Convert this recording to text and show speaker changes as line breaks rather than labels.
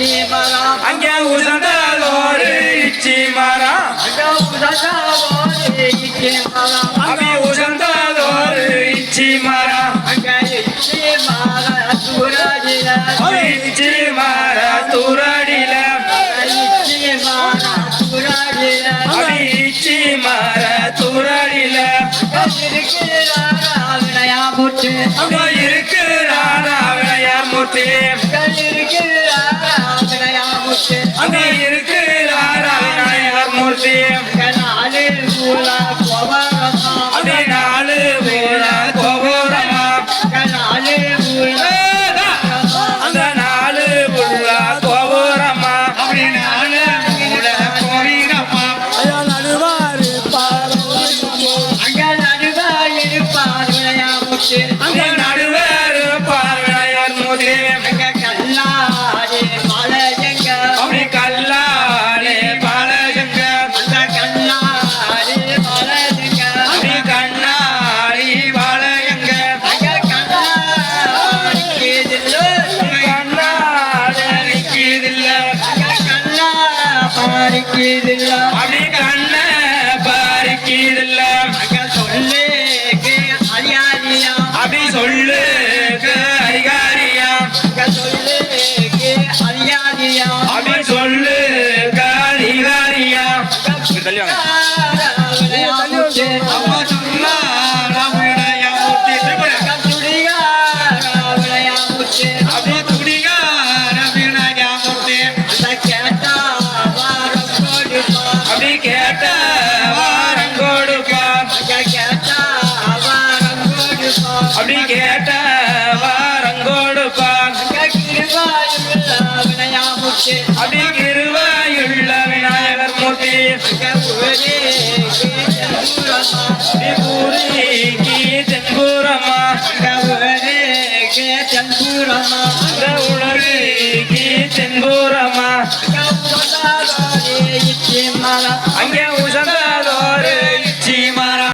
அங்கே உசந்ததோரு இச்சி மரம் அபி உசந்ததோரு இச்சி மரம் இச்சி மர துரடில அபி இச்சி மர துரடில அங்க இருக்கிறாரா விளையாமூர்த்தி அங்க இருக்கிறாரா விநாயகர் மூர்த்தி அப்படி நாலு மூல கோபுரமா அந்த நாலு உள்ள கோபுரமா அப்படி நாலு மூல கோபுரமா அங்க நடுவேறு பார்வையார் மூர்த்தி அப்படி கல்லாலே பாலஜங்க அப்படி கண்ணாடி பாலஜங்க அப்படி கண்ண பாரிக்கீதில்ல அப்படி சொல்லு அதிகாரியா அப்படி சொல்லு அதிகாரியா அம்மா சொல்லா அப்படி துடிகா அப்படி கேட்ட வாரங்கோடுப்பா அப்படி கேட்ட வாரங்கோடுப்பா அப்படி கிருவாயுள்ள விநாயகர் மூர்த்தி பூரிக்கு தென்பூரமா உலகிக்கு தென்பூரமா அங்கே உசந்த